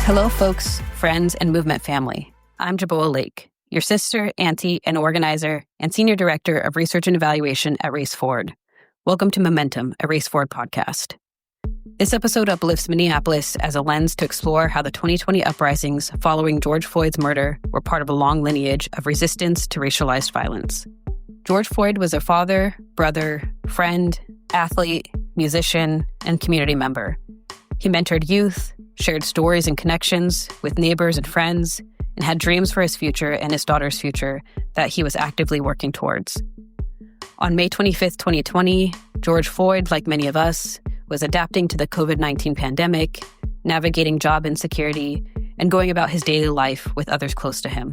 Hello, folks, friends, and movement family. I'm Jaboa Lake, your sister, auntie, and organizer, and senior director of research and evaluation at Race Forward. Welcome to Momentum, a Race Forward podcast. This episode uplifts Minneapolis as a lens to explore how the 2020 uprisings following George Floyd's murder were part of a long lineage of resistance to racialized violence. George Floyd was a father, brother, friend, athlete, musician, and community member. He mentored youth, shared stories and connections with neighbors and friends, and had dreams for his future and his daughter's future that he was actively working towards. On May 25th, 2020, George Floyd, like many of us, was adapting to the COVID-19 pandemic, navigating job insecurity, and going about his daily life with others close to him.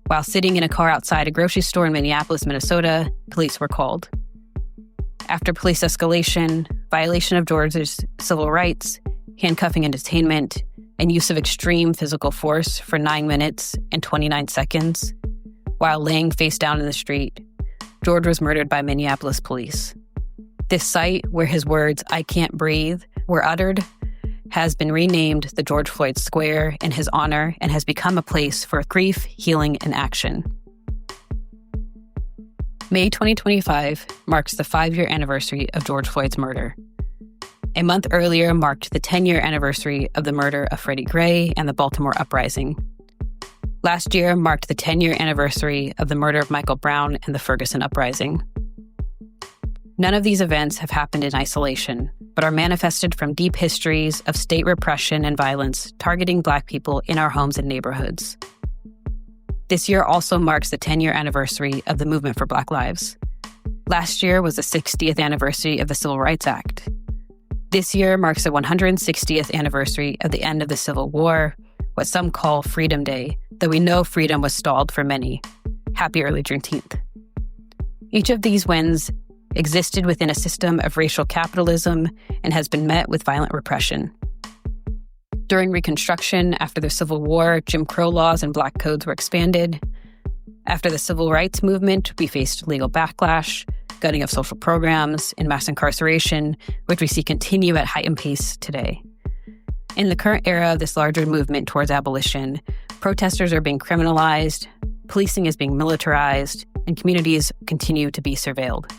While sitting in a car outside a grocery store in Minneapolis, Minnesota, police were called. After police escalation, violation of George's civil rights, handcuffing and detainment, and use of extreme physical force for 9 minutes and 29 seconds, while laying face down in the street, George was murdered by Minneapolis police. This site, where his words, "I can't breathe," were uttered, has been renamed the George Floyd Square in his honor and has become a place for grief, healing, and action. May 2025 marks the 5-year anniversary of George Floyd's murder. A month earlier marked the 10-year anniversary of the murder of Freddie Gray and the Baltimore uprising. Last year marked the 10-year anniversary of the murder of Michael Brown and the Ferguson uprising. None of these events have happened in isolation, but are manifested from deep histories of state repression and violence targeting Black people in our homes and neighborhoods. This year also marks the 10-year anniversary of the movement for Black lives. Last year was the 60th anniversary of the Civil Rights Act. This year marks the 160th anniversary of the end of the Civil War, what some call Freedom Day, though we know freedom was stalled for many. Happy early Juneteenth. Each of these wins existed within a system of racial capitalism and has been met with violent repression. During Reconstruction, after the Civil War, Jim Crow laws and Black codes were expanded. After the Civil Rights Movement, we faced legal backlash, gutting of social programs, and mass incarceration, which we see continue at heightened pace today. In the current era of this larger movement towards abolition, protesters are being criminalized, policing is being militarized, and communities continue to be surveilled.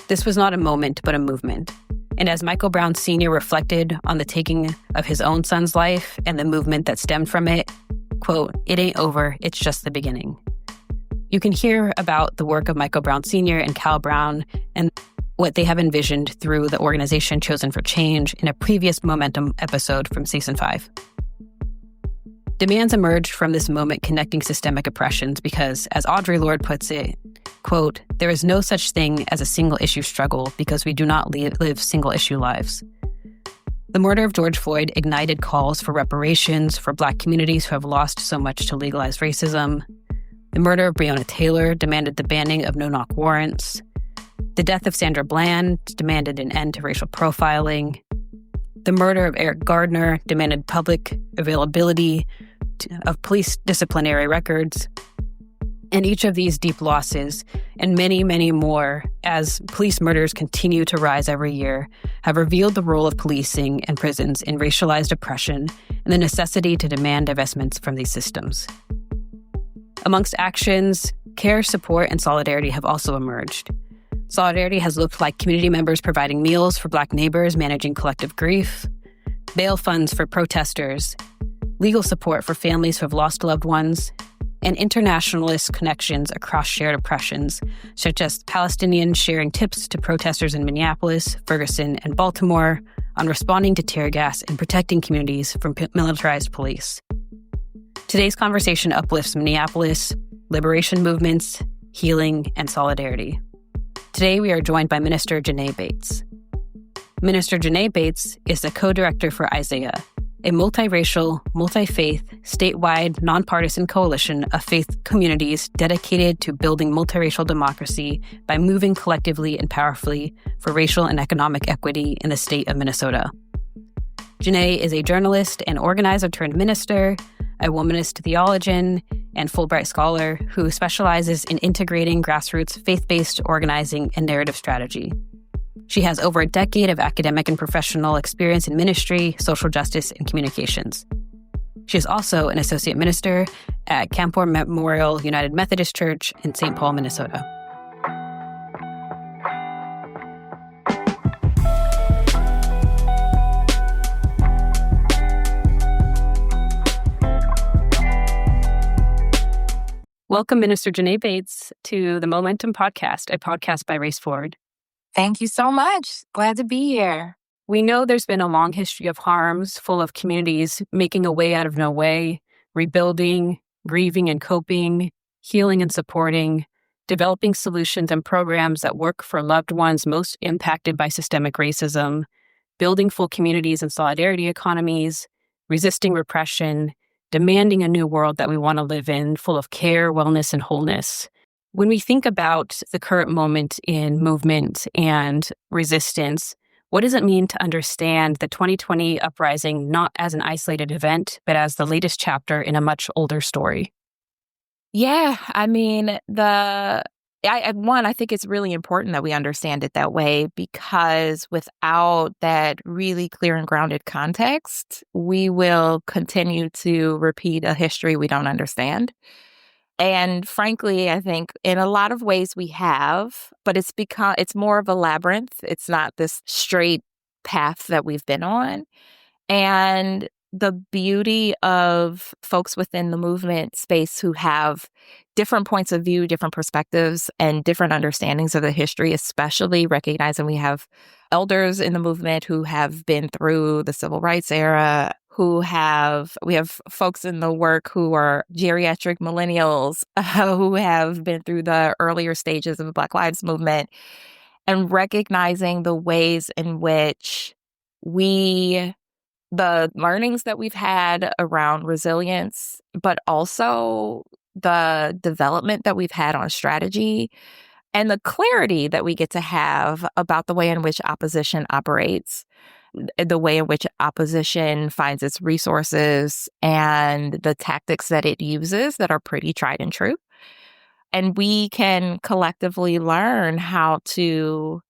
This was not a moment, but a movement. And as Michael Brown Sr. reflected on the taking of his own son's life and the movement that stemmed from it, quote, "It ain't over, it's just the beginning." You can hear about the work of Michael Brown Sr. and Cal Brown and what they have envisioned through the organization Chosen for Change in a previous Momentum episode from Season 5. Demands emerged from this moment connecting systemic oppressions because, as Audre Lorde puts it, quote, "There is no such thing as a single-issue struggle because we do not live single-issue lives." The murder of George Floyd ignited calls for reparations for Black communities who have lost so much to legalized racism. The murder of Breonna Taylor demanded the banning of no-knock warrants. The death of Sandra Bland demanded an end to racial profiling. The murder of Eric Gardner demanded public availability of police disciplinary records. And each of these deep losses, and many, many more, as police murders continue to rise every year, have revealed the role of policing and prisons in racialized oppression and the necessity to demand divestments from these systems. Amongst actions, care, support, and solidarity have also emerged. Solidarity has looked like community members providing meals for Black neighbors managing collective grief, bail funds for protesters, legal support for families who have lost loved ones, and internationalist connections across shared oppressions, such as Palestinians sharing tips to protesters in Minneapolis, Ferguson, and Baltimore on responding to tear gas and protecting communities from militarized police. Today's conversation uplifts Minneapolis, liberation movements, healing, and solidarity. Today, we are joined by Minister JaNaé Bates. Minister JaNaé Bates is the co-director for Isaiah, a multiracial, multi-faith, statewide, nonpartisan coalition of faith communities dedicated to building multiracial democracy by moving collectively and powerfully for racial and economic equity in the state of Minnesota. JaNaé is a journalist and organizer turned minister, a womanist theologian, and Fulbright scholar who specializes in integrating grassroots faith-based organizing and narrative strategy. She has over a decade of academic and professional experience in ministry, social justice, and communications. She is also an associate minister at Campor Memorial United Methodist Church in St. Paul, Minnesota. Welcome, Minister JaNaé Bates, to the Momentum Podcast, a podcast by Race Forward. Thank you so much. Glad to be here. We know there's been a long history of harms, full of communities making a way out of no way, rebuilding, grieving and coping, healing and supporting, developing solutions and programs that work for loved ones most impacted by systemic racism, building full communities and solidarity economies, resisting repression, demanding a new world that we want to live in, full of care, wellness, and wholeness. When we think about the current moment in movement and resistance, what does it mean to understand the 2020 uprising not as an isolated event, but as the latest chapter in a much older story? Yeah, I mean, I think it's really important that we understand it that way, because without that really clear and grounded context, we will continue to repeat a history we don't understand. And frankly, I think in a lot of ways we have, but it's more of a labyrinth. It's not this straight path that we've been on. And the beauty of folks within the movement space who have different points of view, different perspectives, and different understandings of the history, especially recognizing we have elders in the movement who have been through the civil rights era, we have folks in the work who are geriatric millennials who have been through the earlier stages of the Black Lives Movement, and recognizing the ways in which the learnings that we've had around resilience, but also the development that we've had on strategy and the clarity that we get to have about the way in which opposition operates, the way in which opposition finds its resources and the tactics that it uses that are pretty tried and true. And we can collectively learn how to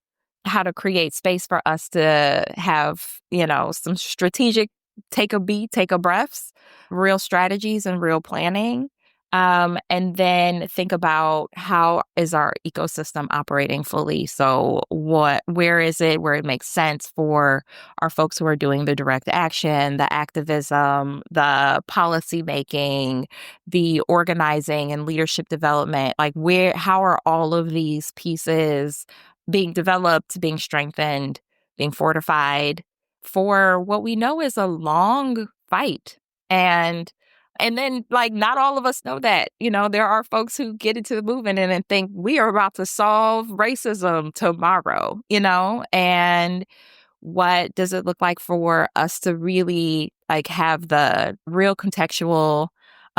create space for us to have, some strategic take a breaths, real strategies and real planning. And then think about how is our ecosystem operating fully. So where is it where it makes sense for our folks who are doing the direct action, the activism, the policy making, the organizing and leadership development? Like how are all of these pieces being developed, being strengthened, being fortified for what we know is a long fight? And then, not all of us know that. There are folks who get into the movement and then think we are about to solve racism tomorrow, and what does it look like for us to really have the real contextual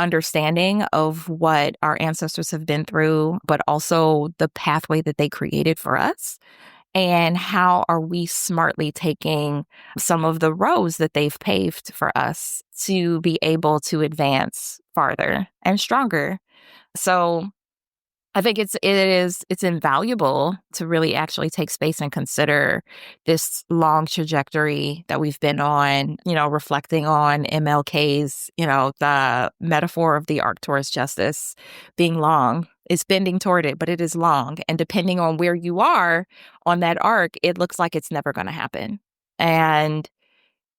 understanding of what our ancestors have been through, but also the pathway that they created for us? And how are we smartly taking some of the roads that they've paved for us to be able to advance farther and stronger? So I think it's invaluable to really actually take space and consider this long trajectory that we've been on, reflecting on MLK's, the metaphor of the arc towards justice being long. It's bending toward it, but it is long. And depending on where you are on that arc, it looks like it's never going to happen. And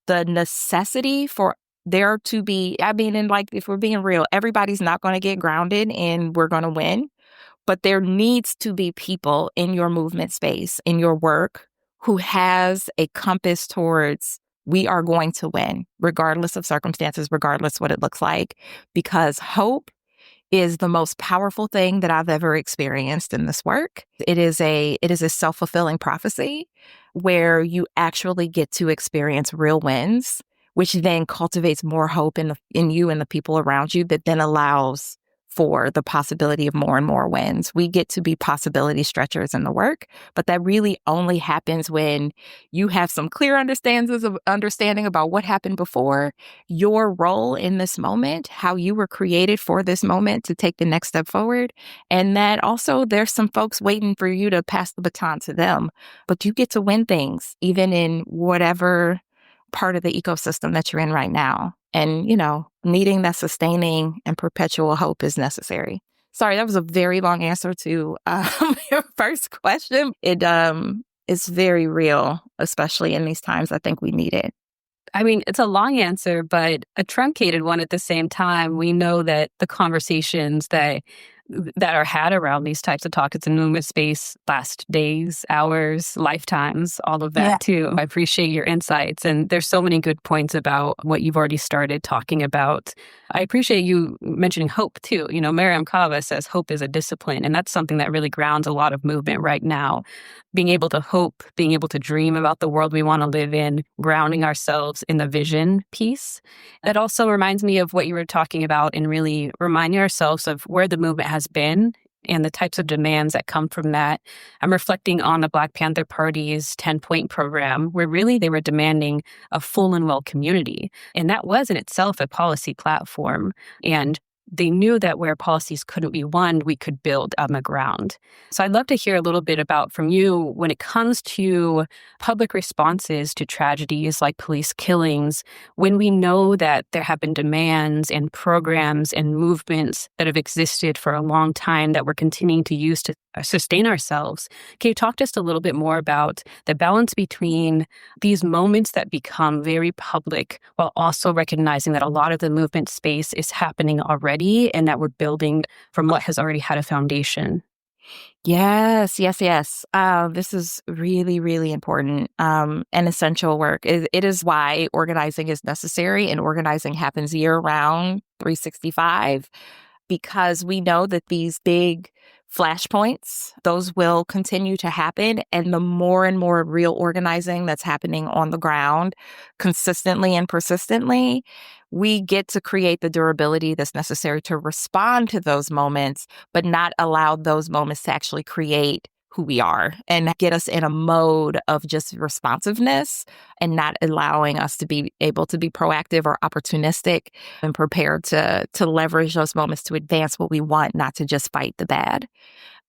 the necessity for there to be, if we're being real, everybody's not going to get grounded and we're going to win. But there needs to be people in your movement space, in your work, who has a compass towards we are going to win, regardless of circumstances, regardless what it looks like, because hope is the most powerful thing that I've ever experienced in this work. It is a self-fulfilling prophecy where you actually get to experience real wins, which then cultivates more hope in you and the people around you, that then allows for the possibility of more and more wins. We get to be possibility stretchers in the work, but that really only happens when you have some clear understanding about what happened before, your role in this moment, how you were created for this moment to take the next step forward, and that also there's some folks waiting for you to pass the baton to them. But you get to win things, even in whatever part of the ecosystem that you're in right now. And, needing that sustaining and perpetual hope is necessary. Sorry, that was a very long answer to your first question. It is very real, especially in these times. I think we need it. I mean, it's a long answer, but a truncated one at the same time. We know that the conversations that are had around these types of topics in movement space last days, hours, lifetimes, all of that too. I appreciate your insights. And there's so many good points about what you've already started talking about. I appreciate you mentioning hope too. Mariam Kaba says hope is a discipline, and that's something that really grounds a lot of movement right now. Being able to hope, being able to dream about the world we want to live in, grounding ourselves in the vision piece. That also reminds me of what you were talking about and really reminding ourselves of where the movement has been and the types of demands that come from that. I'm reflecting on the Black Panther Party's 10-point program, where really they were demanding a full and well community. And that was in itself a policy platform. And they knew that where policies couldn't be won, we could build on the ground. So I'd love to hear a little bit about from you when it comes to public responses to tragedies like police killings, when we know that there have been demands and programs and movements that have existed for a long time that we're continuing to use to sustain ourselves. Can you talk just a little bit more about the balance between these moments that become very public while also recognizing that a lot of the movement space is happening already and that we're building from what has already had a foundation? Yes. This is really, really important and essential work. It is why organizing is necessary, and organizing happens year-round, 365, because we know that these big flashpoints, those will continue to happen. And the more and more real organizing that's happening on the ground consistently and persistently, we get to create the durability that's necessary to respond to those moments, but not allow those moments to actually create who we are and get us in a mode of just responsiveness and not allowing us to be able to be proactive or opportunistic and prepared to leverage those moments to advance what we want, not to just fight the bad.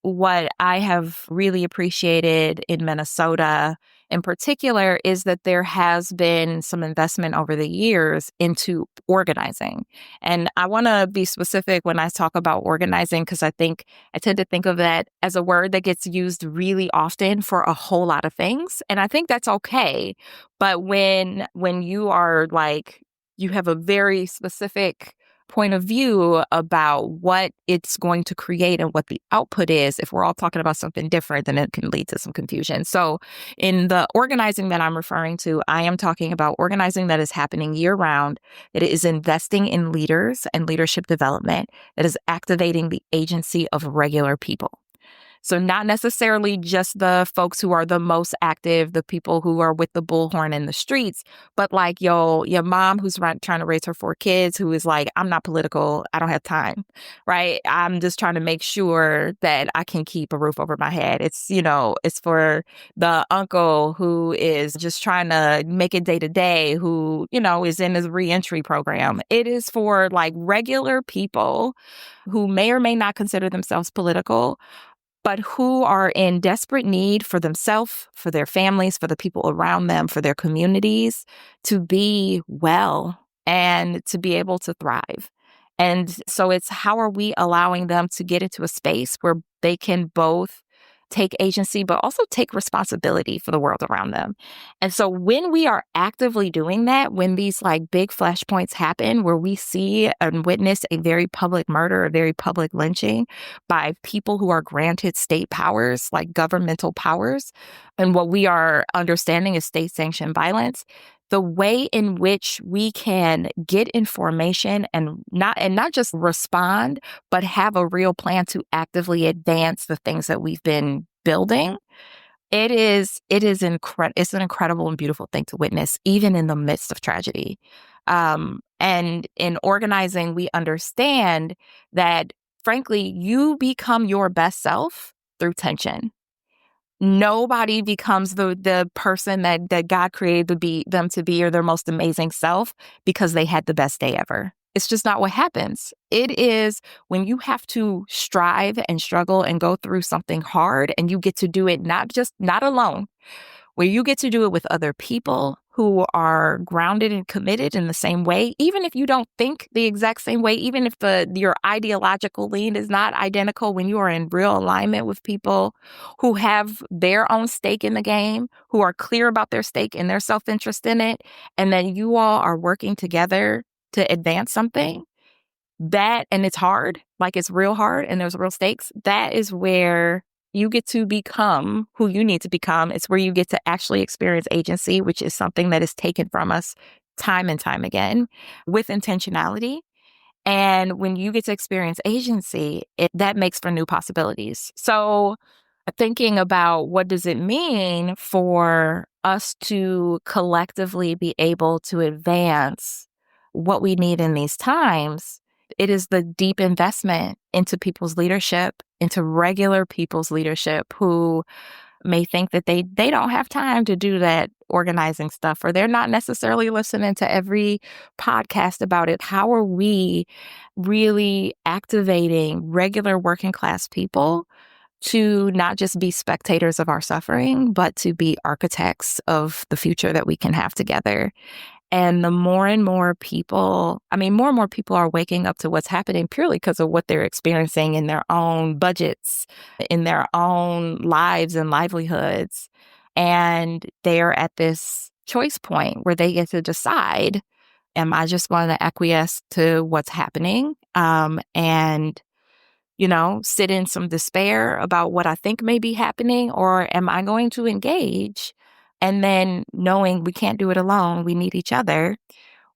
What I have really appreciated in Minnesota in particular is that there has been some investment over the years into organizing. And I want to be specific when I talk about organizing, because I tend to think of that as a word that gets used really often for a whole lot of things. And I think that's okay. But when you are you have a very specific point of view about what it's going to create and what the output is, if we're all talking about something different, then it can lead to some confusion. So in the organizing that I'm referring to, I am talking about organizing that is happening year round, that is investing in leaders and leadership development, that is activating the agency of regular people. So not necessarily just the folks who are the most active, the people who are with the bullhorn in the streets, but like your mom who's trying to raise her 4 kids, who is like, I'm not political, I don't have time, right? I'm just trying to make sure that I can keep a roof over my head. It's for the uncle who is just trying to make it day to day, who, is in his reentry program. It is for regular people who may or may not consider themselves political, but who are in desperate need for themselves, for their families, for the people around them, for their communities, to be well and to be able to thrive. And so it's how are we allowing them to get into a space where they can both take agency, but also take responsibility for the world around them. And so when we are actively doing that, when these big flashpoints happen, where we see and witness a very public murder, a very public lynching by people who are granted state powers, like governmental powers, and what we are understanding is state-sanctioned violence, the way in which we can get information and not just respond, but have a real plan to actively advance the things that we've been building, it's an incredible and beautiful thing to witness, even in the midst of tragedy. And in organizing, we understand that frankly, you become your best self through tension. Nobody becomes the person that God created to be them to be, or their most amazing self, because they had the best day ever. It's just not what happens. It is when you have to strive and struggle and go through something hard, and you get to do it not alone, where you get to do it with other people who are grounded and committed in the same way, even if you don't think the exact same way, even if your ideological lean is not identical. When you are in real alignment with people who have their own stake in the game, who are clear about their stake and their self-interest in it, and then you all are working together to advance something, and it's hard, like it's real hard and there's real stakes, that is where you get to become who you need to become. It's where you get to actually experience agency, which is something that is taken from us time and time again with intentionality. And when you get to experience agency, that makes for new possibilities. So thinking about what does it mean for us to collectively be able to advance what we need in these times, it is the deep investment into people's leadership, into regular people's leadership who may think that they don't have time to do that organizing stuff, or they're not necessarily listening to every podcast about it. How are we really activating regular working class people to not just be spectators of our suffering, but to be architects of the future that we can have together? And the more and more people are waking up to what's happening purely because of what they're experiencing in their own budgets, in their own lives and livelihoods. And they're at this choice point where they get to decide, am I just going to acquiesce to what's happening and sit in some despair about what I think may be happening, or am I going to engage? And then knowing we can't do it alone, we need each other.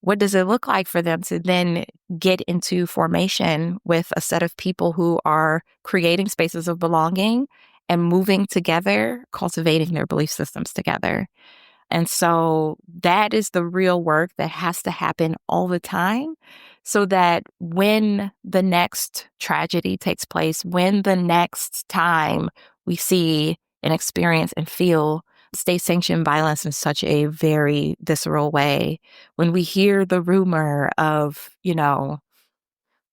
What does it look like for them to then get into formation with a set of people who are creating spaces of belonging and moving together, cultivating their belief systems together? And so that is the real work that has to happen all the time, so that when the next tragedy takes place, when the next time we see and experience and feel state-sanctioned violence in such a very visceral way, when we hear the rumor of,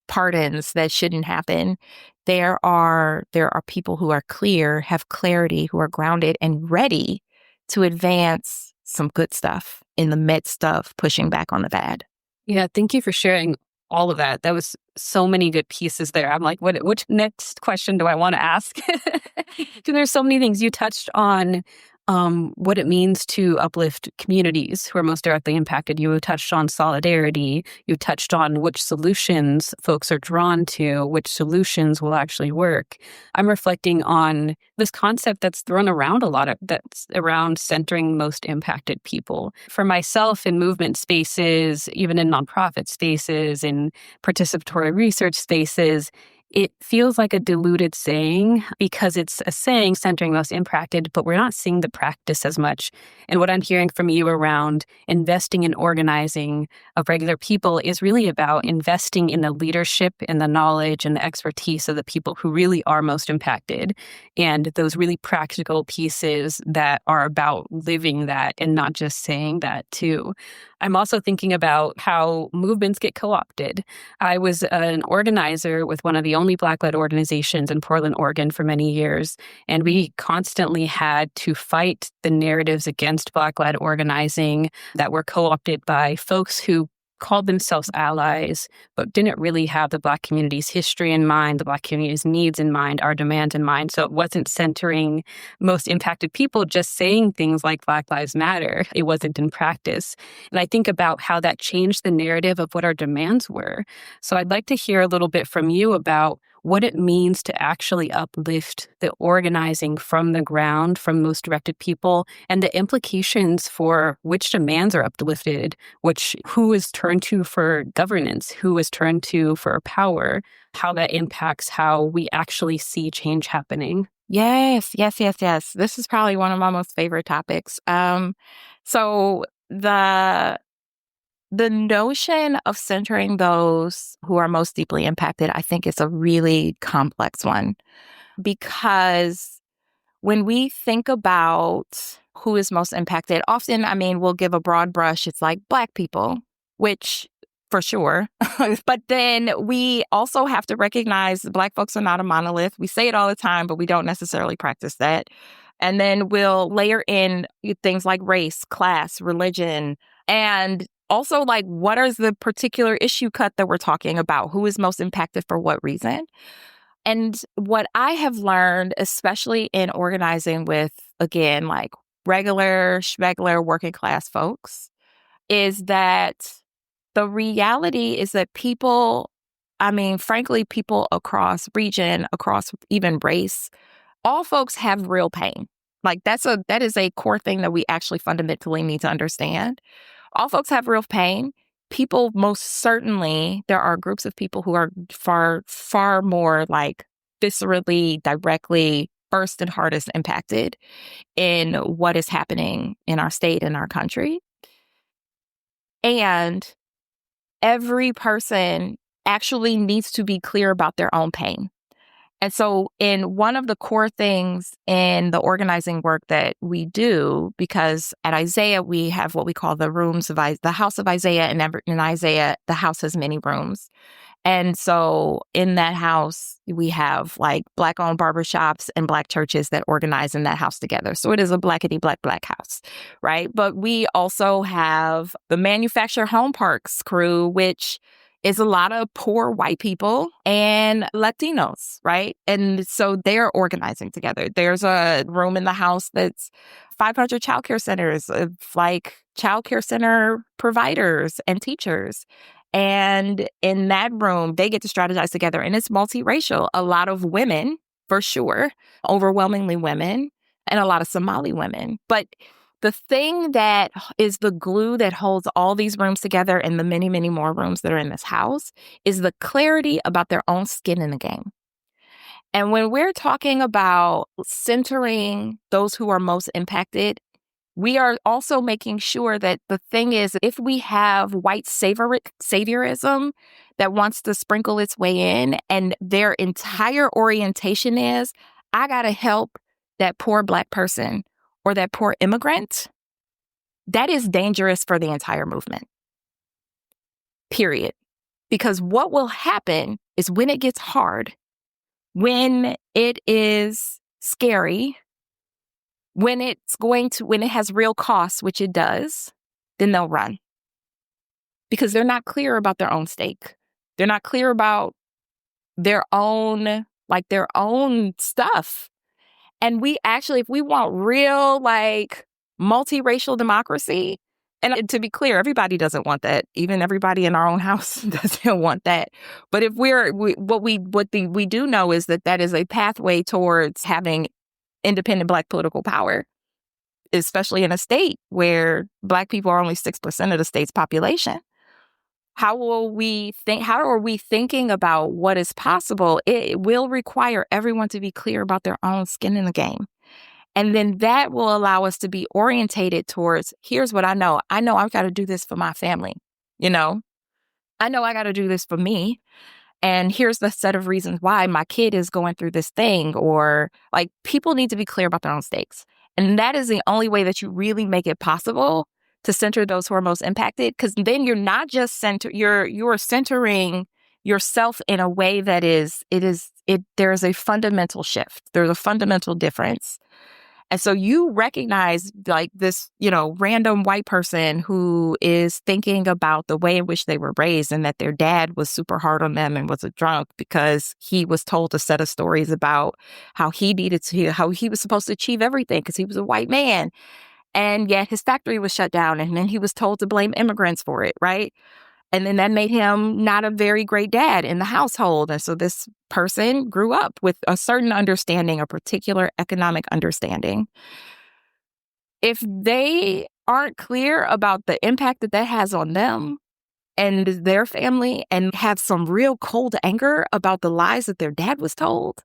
pardons that shouldn't happen, there are people who are clear, have clarity, who are grounded and ready to advance some good stuff in the midst of pushing back on the bad. Yeah, thank you for sharing all of that. That was so many good pieces there. I'm like, which next question do I want to ask? Because there's so many things you touched on. What it means to uplift communities who are most directly impacted. You touched on solidarity. You touched on which solutions folks are drawn to, which solutions will actually work. I'm reflecting on this concept that's thrown around a lot, that's around centering most impacted people. For myself, in movement spaces, even in nonprofit spaces, in participatory research spaces, it feels like a diluted saying because it's a saying centering most impacted, but we're not seeing the practice as much. And what I'm hearing from you around investing in organizing of regular people is really about investing in the leadership and the knowledge and the expertise of the people who really are most impacted, and those really practical pieces that are about living that and not just saying that too. I'm also thinking about how movements get co-opted. I was an organizer with one of the only Black-led organizations in Portland, Oregon for many years, and we constantly had to fight the narratives against Black-led organizing that were co-opted by folks who called themselves allies, but didn't really have the Black community's history in mind, the Black community's needs in mind, our demands in mind. So it wasn't centering most impacted people, just saying things like Black Lives Matter. It wasn't in practice. And I think about how that changed the narrative of what our demands were. So I'd like to hear a little bit from you about what it means to actually uplift the organizing from the ground, from most directed people, and the implications for which demands are uplifted, who is turned to for governance, who is turned to for power, how that impacts how we actually see change happening. Yes. This is probably one of my most favorite topics. So the The notion of centering those who are most deeply impacted, I think, is a really complex one, because when we think about who is most impacted, often, we'll give a broad brush. It's like Black people, which for sure. But then we also have to recognize Black folks are not a monolith. We say it all the time, but we don't necessarily practice that. And then we'll layer in things like race, class, religion, and also like what is the particular issue cut that we're talking about? Who is most impacted for what reason? And what I have learned, especially in organizing with, again, like regular, schmegular, working class folks, is that the reality is that people, frankly, people across region, across even race, all folks have real pain. Like that is a core thing that we actually fundamentally need to understand. All folks have real pain. People, most certainly, there are groups of people who are far, far more like viscerally, directly, first and hardest impacted in what is happening in our state and our country. And every person actually needs to be clear about their own pain. And so in one of the core things in the organizing work that we do, because at Isaiah, we have what we call the rooms of the house of Isaiah, and in Isaiah, the house has many rooms. And so in that house, we have like Black-owned barbershops and Black churches that organize in that house together. So it is a Black house, right? But we also have the manufactured home parks crew, which is a lot of poor white people and Latinos, right? And so they're organizing together. There's a room in the house that's 500 childcare centers of like childcare center providers and teachers. And in that room, they get to strategize together, and it's multiracial. A lot of women, for sure, overwhelmingly women, and a lot of Somali women. But the thing that is the glue that holds all these rooms together and the many, many more rooms that are in this house is the clarity about their own skin in the game. And when we're talking about centering those who are most impacted, we are also making sure that the thing is, if we have white saviorism that wants to sprinkle its way in, and their entire orientation is, I got to help that poor Black person or that poor immigrant, that is dangerous for the entire movement. Period. Because what will happen is when it gets hard, when it is scary, when it has real costs, which it does, then they'll run. Because they're not clear about their own stake. They're not clear about their own stuff. And we actually, if we want real, like, multiracial democracy, and to be clear, everybody doesn't want that. Even everybody in our own house doesn't want that. But if what we do know is that is a pathway towards having independent Black political power, especially in a state where Black people are only 6% of the state's population. How are we thinking about what is possible? It will require everyone to be clear about their own skin in the game. And then that will allow us to be orientated towards, here's what I know. I know I've got to do this for my family. I know I got to do this for me. And here's the set of reasons why my kid is going through this thing. Or like, people need to be clear about their own stakes. And that is the only way that you really make it possible to center those who are most impacted. Because then you're not just you're centering yourself in a way that there's a fundamental shift. There's a fundamental difference. And so you recognize like this, random white person who is thinking about the way in which they were raised and that their dad was super hard on them and was a drunk because he was told a set of stories about how he was supposed to achieve everything because he was a white man. And yet his factory was shut down, and then he was told to blame immigrants for it, right? And then that made him not a very great dad in the household. And so this person grew up with a certain understanding, a particular economic understanding. If they aren't clear about the impact that has on them and their family, and have some real cold anger about the lies that their dad was told,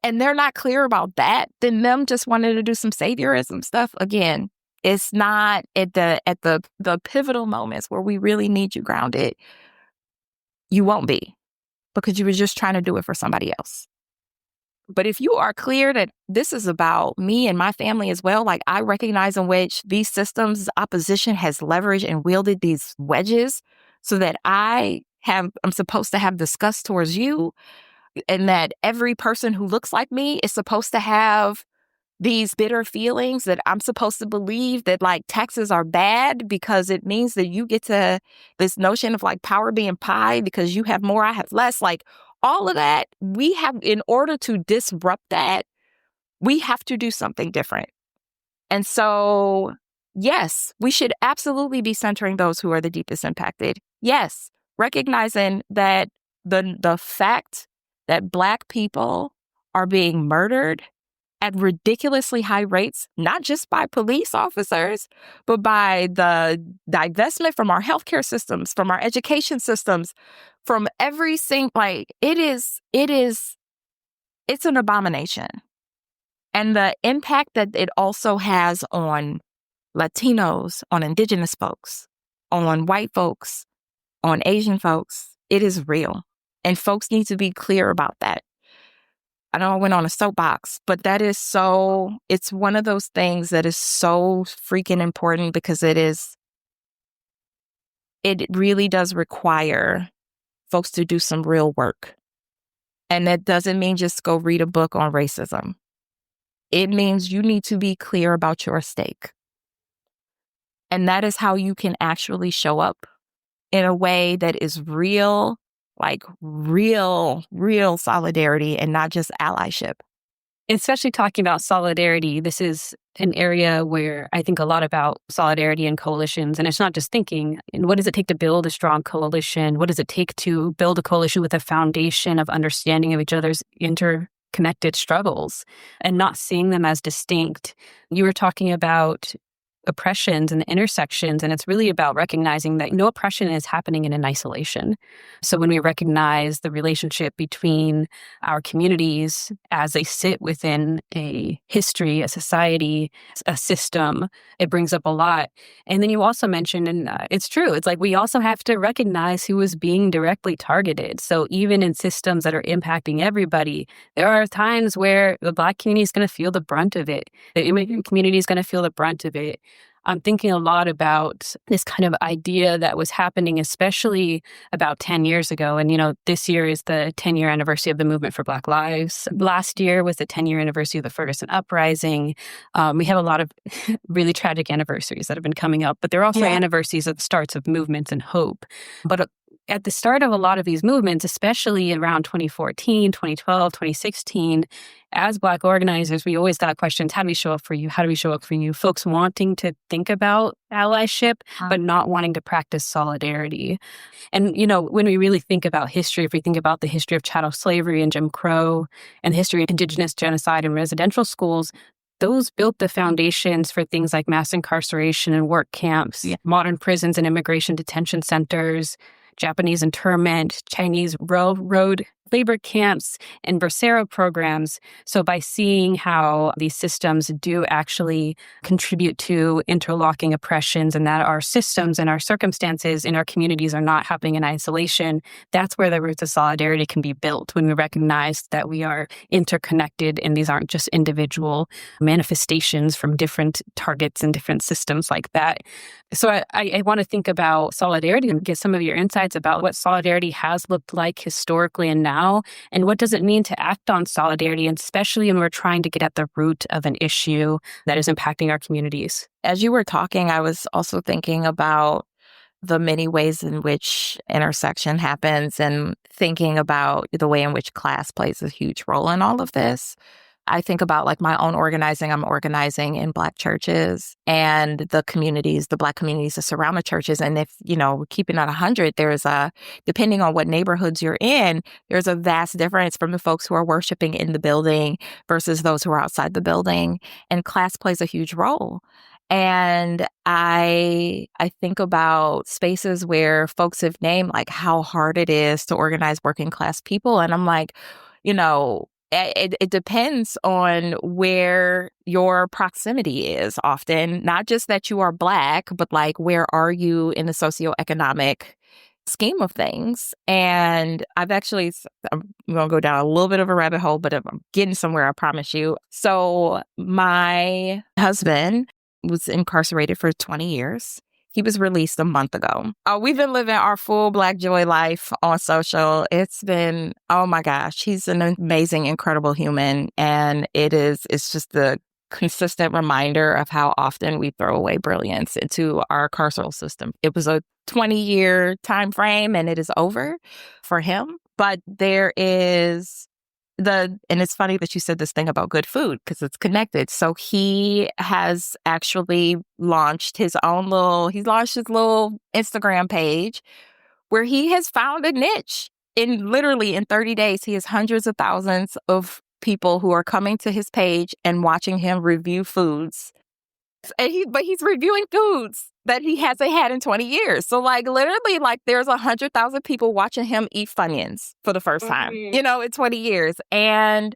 and they're not clear about that, then them just wanting to do some saviorism stuff, again, It's not at the pivotal moments where we really need you grounded. You won't be, because you were just trying to do it for somebody else. But if you are clear that this is about me and my family as well, like I recognize in which these systems, opposition has leveraged and wielded these wedges so that I'm supposed to have disgust towards you, and that every person who looks like me is supposed to have these bitter feelings, that I'm supposed to believe that like taxes are bad because it means that you get to this notion of like power being pie because you have more, I have less, like all of that. We have, in order to disrupt that, we have to do something different. And so, yes, we should absolutely be centering those who are the deepest impacted. Yes, recognizing that the fact that Black people are being murdered at ridiculously high rates, not just by police officers, but by the divestment from our healthcare systems, from our education systems, from every single, like, it's an abomination. And the impact that it also has on Latinos, on Indigenous folks, on white folks, on Asian folks, it is real. And folks need to be clear about that. I know I went on a soapbox, but it's one of those things that is so freaking important, because it really does require folks to do some real work. And that doesn't mean just go read a book on racism. It means you need to be clear about your stake. And that is how you can actually show up in a way that is real, like real solidarity, and not just allyship. Especially talking about solidarity, this is an area where I think a lot about solidarity and coalitions. And it's not just thinking, and what does it take to build a strong coalition? What does it take to build a coalition with a foundation of understanding of each other's interconnected struggles and not seeing them as distinct? You were talking about oppressions and intersections, and it's really about recognizing that no oppression is happening in an isolation. So when we recognize the relationship between our communities as they sit within a history, a society, a system, it brings up a lot. And then you also mentioned, and it's true, it's like we also have to recognize who is being directly targeted. So even in systems that are impacting everybody, there are times where the Black community is going to feel the brunt of it. The immigrant community is going to feel the brunt of it. I'm thinking a lot about this kind of idea that was happening, especially about 10 years ago. And, this year is the 10-year anniversary of the movement for Black Lives. Last year was the 10-year anniversary of the Ferguson uprising. We have a lot of really tragic anniversaries that have been coming up, but they're also anniversaries of the starts of movements and hope. But at the start of a lot of these movements, especially around 2014, 2012, 2016, as Black organizers, we always got questions, how do we show up for you? How do we show up for you? Folks wanting to think about allyship, but not wanting to practice solidarity. And, when we really think about history, if we think about the history of chattel slavery and Jim Crow and the history of Indigenous genocide in residential schools, those built the foundations for things like mass incarceration and work camps, modern prisons and immigration detention centers, Japanese internment, Chinese railroad labor camps, and Bracero programs. So by seeing how these systems do actually contribute to interlocking oppressions, and that our systems and our circumstances in our communities are not happening in isolation, that's where the roots of solidarity can be built, when we recognize that we are interconnected and these aren't just individual manifestations from different targets and different systems like that. So I want to think about solidarity and get some of your insights about what solidarity has looked like historically and now, and what does it mean to act on solidarity, and especially when we're trying to get at the root of an issue that is impacting our communities. As you were talking, I was also thinking about the many ways in which intersection happens, and thinking about the way in which class plays a huge role in all of this. I think about like my own organizing. I'm organizing in Black churches and the communities, the Black communities that surround the churches. And if, keeping it 100, depending on what neighborhoods you're in, there's a vast difference from the folks who are worshiping in the building versus those who are outside the building. And class plays a huge role. And I think about spaces where folks have named like how hard it is to organize working class people. And I'm like, it depends on where your proximity is often, not just that you are Black, but like, where are you in the socioeconomic scheme of things? And I'm going to go down a little bit of a rabbit hole, but I'm getting somewhere, I promise you. So my husband was incarcerated for 20 years. He was released a month ago. We've been living our full Black joy life on social. It's been, oh my gosh, he's an amazing, incredible human. And it's just the consistent reminder of how often we throw away brilliance into our carceral system. It was a 20-year time frame and it is over for him. But there is and it's funny that you said this thing about good food because it's connected. So he has actually launched his little Instagram page where he has found a niche. Literally in 30 days, he has hundreds of thousands of people who are coming to his page and watching him review foods. But he's reviewing foods that he hasn't had in 20 years. So like literally like there's 100,000 people watching him eat Funyuns for the first time, in 20 years. And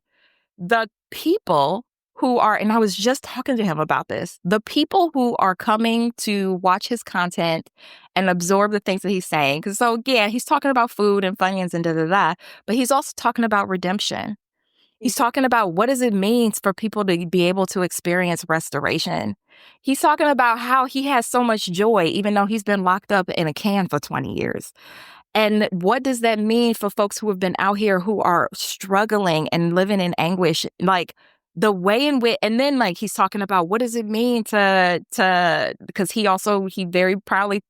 the people who are, and I was just talking to him about this, the people who are coming to watch his content and absorb the things that he's saying. Because so yeah, he's talking about food and Funyuns and da-da-da, but he's also talking about redemption. He's talking about what does it mean for people to be able to experience restoration. He's talking about how he has so much joy, even though he's been locked up in a can for 20 years. And what does that mean for folks who have been out here who are struggling and living in anguish? Like the way in which, and then like he's talking about what does it mean because he very proudly,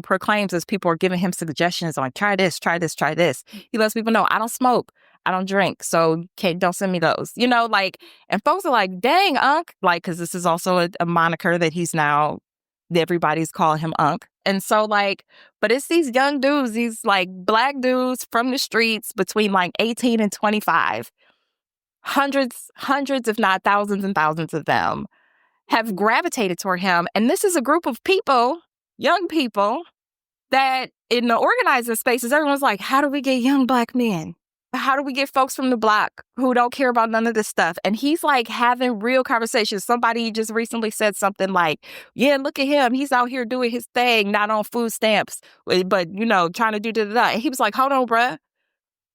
proclaims as people are giving him suggestions on try this, try this, try this. He lets people know, I don't smoke, I don't drink, so don't send me those. And folks are like, dang, Unc, like, because this is also a moniker that he's now, everybody's calling him Unc. And so like, but it's these young dudes, these like Black dudes from the streets between like 18 and 25, hundreds, if not thousands and thousands of them have gravitated toward him. And this is a group of people, young people, that in the organizing spaces, everyone's like, how do we get young Black men? How do we get folks from the block who don't care about none of this stuff? And he's like having real conversations. Somebody just recently said something like, yeah, look at him. He's out here doing his thing, not on food stamps, but, trying to do da-da-da. And he was like, hold on, bruh.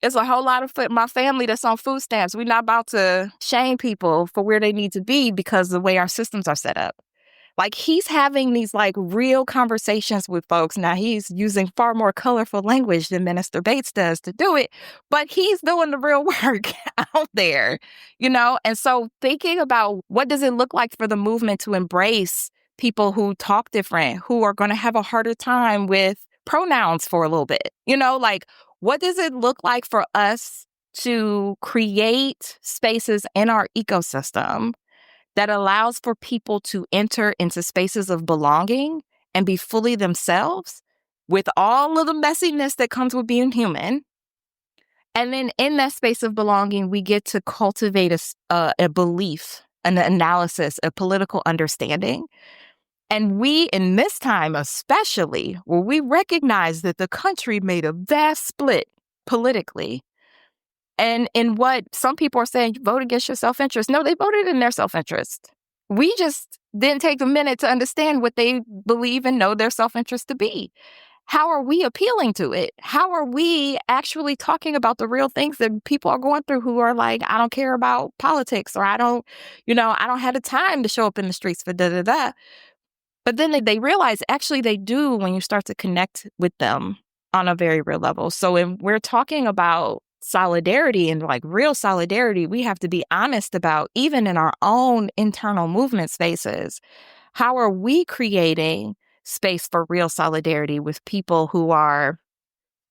It's a whole lot of my family that's on food stamps. We're not about to shame people for where they need to be because of the way our systems are set up. Like he's having these like real conversations with folks. Now he's using far more colorful language than Minister Bates does to do it, but he's doing the real work out there, And so thinking about what does it look like for the movement to embrace people who talk different, who are going to have a harder time with pronouns for a little bit, like what does it look like for us to create spaces in our ecosystem that allows for people to enter into spaces of belonging and be fully themselves with all of the messiness that comes with being human. And then in that space of belonging, we get to cultivate a belief, an analysis, a political understanding. And we, in this time especially, where we recognize that the country made a vast split politically, and in what some people are saying, you vote against your self-interest. No, they voted in their self-interest. We just didn't take a minute to understand what they believe and know their self-interest to be. How are we appealing to it? How are we actually talking about the real things that people are going through who are like, I don't care about politics, or I don't have the time to show up in the streets for da-da-da. But then they realize actually they do when you start to connect with them on a very real level. So when we're talking about solidarity and like real solidarity, we have to be honest about, even in our own internal movement spaces, how are we creating space for real solidarity with people who are,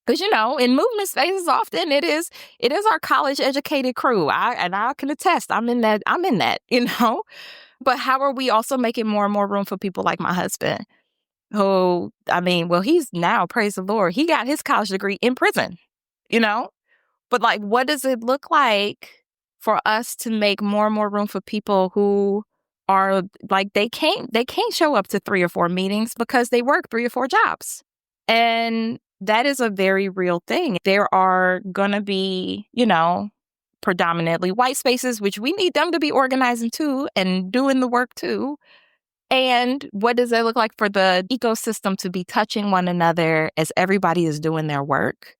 because in movement spaces often it is our college educated crew. I can attest I'm in that, but how are we also making more and more room for people like my husband, who, he's now, praise the Lord, he got his college degree in prison, But like, what does it look like for us to make more and more room for people who are like, they can't show up to 3 or 4 meetings because they work 3 or 4 jobs. And that is a very real thing. There are going to be, predominantly white spaces, which we need them to be organizing too and doing the work too. And what does it look like for the ecosystem to be touching one another as everybody is doing their work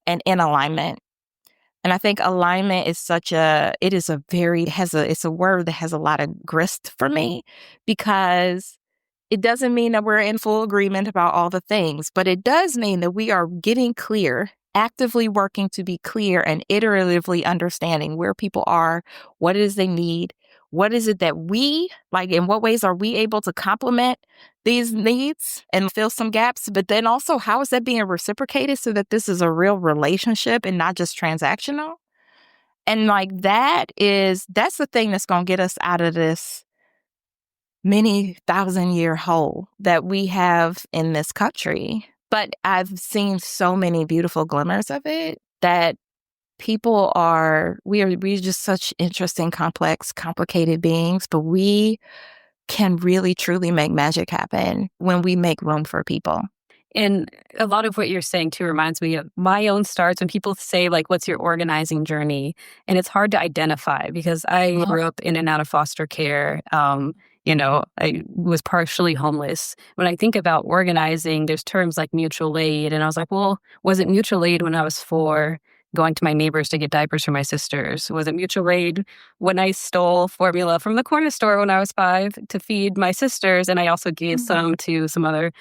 and in alignment? And I think alignment is it's a word that has a lot of grist for me, because it doesn't mean that we're in full agreement about all the things, but it does mean that we are getting clear, actively working to be clear and iteratively understanding where people are, what it is they need, what is it that we, like, in what ways are we able to complement these needs and fill some gaps, but then also how is that being reciprocated so that this is a real relationship and not just transactional? And like that's the thing that's going to get us out of this many thousand-year hole that we have in this country. But I've seen so many beautiful glimmers of it that we're just such interesting, complex, complicated beings, but we can really, truly make magic happen when we make room for people. And a lot of what you're saying, too, reminds me of my own starts when people say, like, what's your organizing journey? And it's hard to identify because I grew up in and out of foster care. I was partially homeless. When I think about organizing, there's terms like mutual aid. And I was like, well, was it mutual aid when I was 4? Going to my neighbors to get diapers for my sisters? Was it mutual aid when I stole formula from the corner store when I was 5 to feed my sisters? And I also gave some to some other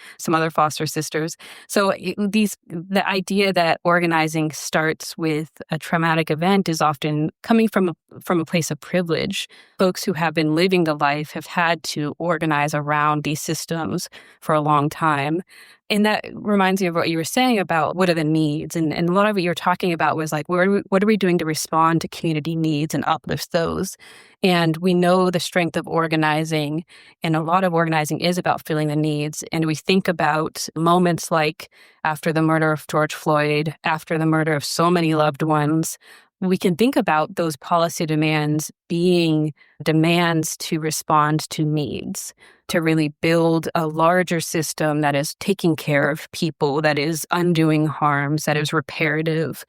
foster sisters. So the idea that organizing starts with a traumatic event is often coming from a place of privilege. Folks who have been living the life have had to organize around these systems for a long time. And that reminds me of what you were saying about what are the needs. And a lot of what you were talking about was like, what are we doing to respond to community needs and uplift those? And we know the strength of organizing, and a lot of organizing is about filling the needs. And we think about moments like after the murder of George Floyd, after the murder of so many loved ones, we can think about those policy demands being demands to respond to needs, to really build a larger system that is taking care of people, that is undoing harms, that is reparative.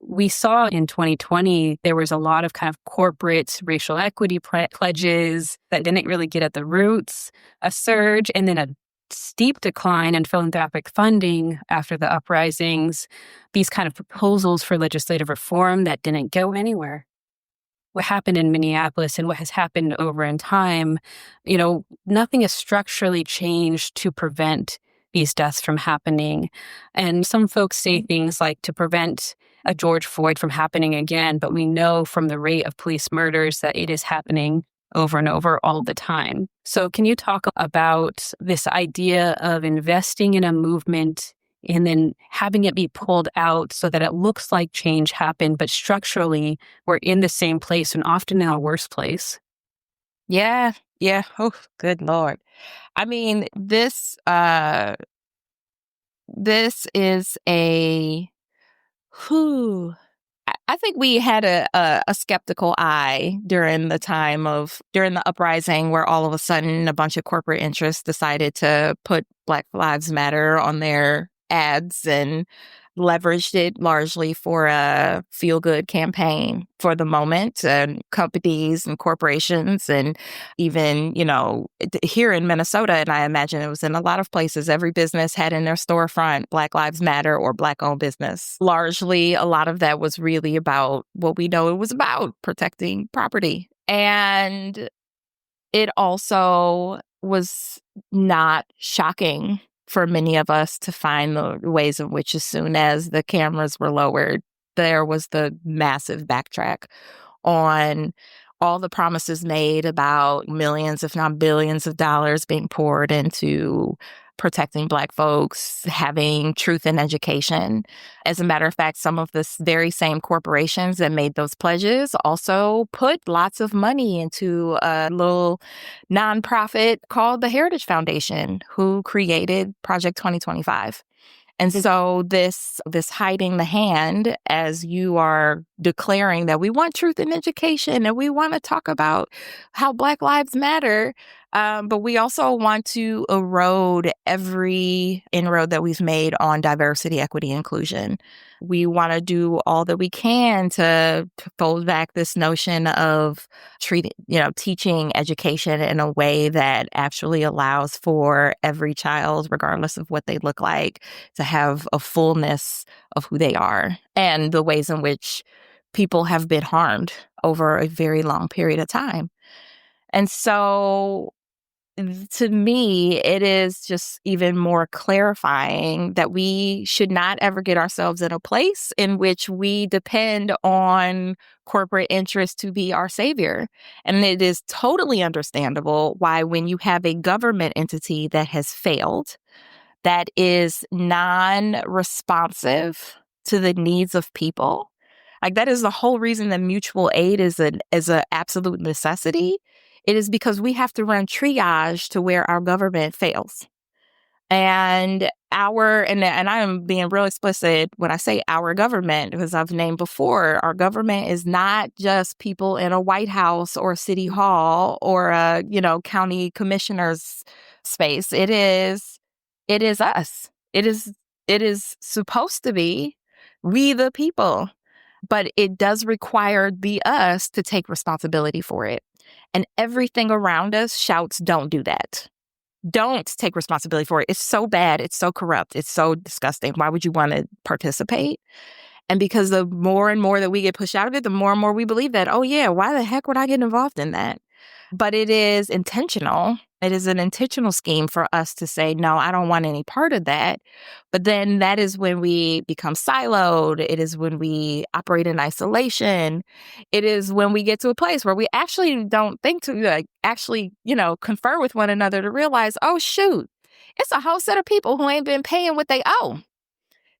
We saw in 2020, there was a lot of kind of corporate racial equity pledges that didn't really get at the roots, a surge, and then a steep decline in philanthropic funding after the uprisings, these kind of proposals for legislative reform that didn't go anywhere. What happened in Minneapolis and what has happened over in time, nothing has structurally changed to prevent these deaths from happening. And some folks say things like to prevent a George Floyd from happening again, but we know from the rate of police murders that it is happening over and over all the time. So can you talk about this idea of investing in a movement and then having it be pulled out so that it looks like change happened, but structurally we're in the same place and often in a worse place? Yeah. Oh, good Lord. I mean, this is I think we had a skeptical eye during the uprising, where all of a sudden a bunch of corporate interests decided to put Black Lives Matter on their ads and leveraged it largely for a feel-good campaign for the moment. And companies and corporations, and even, here in Minnesota, and I imagine it was in a lot of places, every business had in their storefront Black Lives Matter or Black-owned business. Largely, a lot of that was really about what we know it was about, protecting property. And it also was not shocking for many of us to find the ways in which, as soon as the cameras were lowered, there was the massive backtrack on all the promises made about millions, if not billions of dollars being poured into protecting Black folks, having truth in education. As a matter of fact, some of the very same corporations that made those pledges also put lots of money into a little nonprofit called the Heritage Foundation, who created Project 2025. And so this hiding the hand, as you are declaring that we want truth in education and we want to talk about how Black lives matter, But we also want to erode every inroad that we've made on diversity, equity, inclusion. We want to do all that we can to fold back this notion of teaching education in a way that actually allows for every child, regardless of what they look like, to have a fullness of who they are and the ways in which people have been harmed over a very long period of time. And so to me, it is just even more clarifying that we should not ever get ourselves in a place in which we depend on corporate interests to be our savior. And it is totally understandable why, when you have a government entity that has failed, that is non-responsive to the needs of people, like that is the whole reason that mutual aid is an absolute necessity. It is because we have to run triage to where our government fails. And I am being real explicit when I say our government, because I've named before, our government is not just people in a White House or City Hall or a, county commissioner's space. It is us. It is supposed to be we the people, but it does require the us to take responsibility for it. And everything around us shouts, don't do that. Don't take responsibility for it. It's so bad. It's so corrupt. It's so disgusting. Why would you want to participate? And because the more and more that we get pushed out of it, the more and more we believe that, oh yeah, why the heck would I get involved in that? But it is intentional. It is an intentional scheme for us to say, no, I don't want any part of that. But then that is when we become siloed. It is when we operate in isolation. It is when we get to a place where we actually don't think to confer with one another to realize, oh, shoot, it's a whole set of people who ain't been paying what they owe.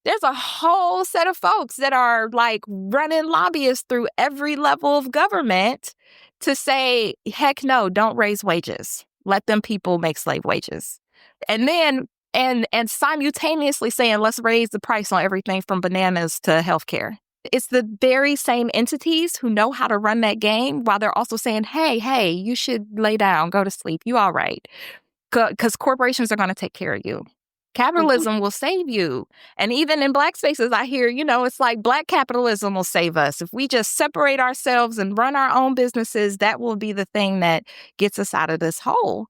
There's a whole set of folks that are like running lobbyists through every level of government to say, heck no, don't raise wages. Let them people make slave wages. And then, and simultaneously saying, let's raise the price on everything from bananas to healthcare. It's the very same entities who know how to run that game while they're also saying, hey, you should lay down, go to sleep. You all right. Because corporations are going to take care of you. Capitalism will save you. And even in Black spaces, I hear, it's like Black capitalism will save us. If we just separate ourselves and run our own businesses, that will be the thing that gets us out of this hole.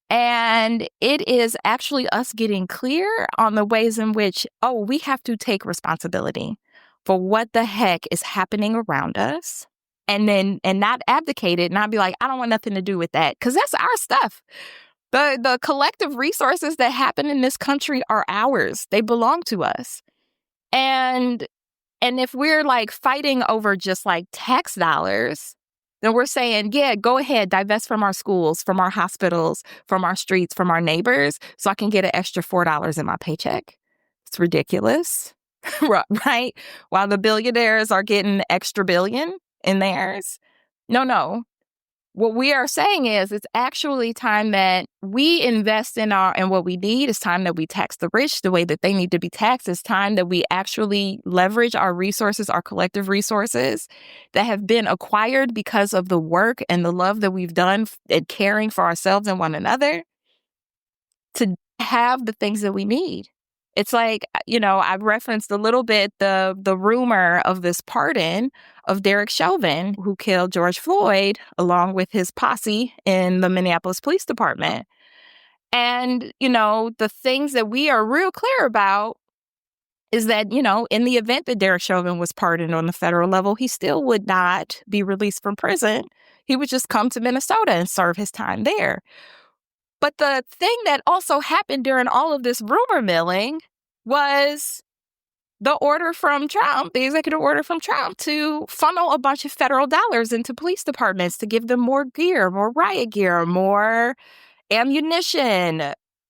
And it is actually us getting clear on the ways in which, we have to take responsibility for what the heck is happening around us. And not abdicate it, not be like, I don't want nothing to do with that, because that's our stuff. The collective resources that happen in this country are ours. They belong to us. And if we're like fighting over just like tax dollars, then we're saying, yeah, go ahead, divest from our schools, from our hospitals, from our streets, from our neighbors, so I can get an extra $4 in my paycheck. It's ridiculous, right? While the billionaires are getting extra billion in theirs. No. What we are saying is it's actually time that we invest in what we need. It's time that we tax the rich the way that they need to be taxed. It's time that we actually leverage our resources, our collective resources that have been acquired because of the work and the love that we've done in caring for ourselves and one another to have the things that we need. It's like, I've referenced a little bit the rumor of this pardon of Derek Chauvin, who killed George Floyd along with his posse in the Minneapolis Police Department. And, the things that we are real clear about is that, in the event that Derek Chauvin was pardoned on the federal level, he still would not be released from prison. He would just come to Minnesota and serve his time there. But the thing that also happened during all of this rumor milling was the order from Trump, the executive order from Trump to funnel a bunch of federal dollars into police departments to give them more gear, more riot gear, more ammunition.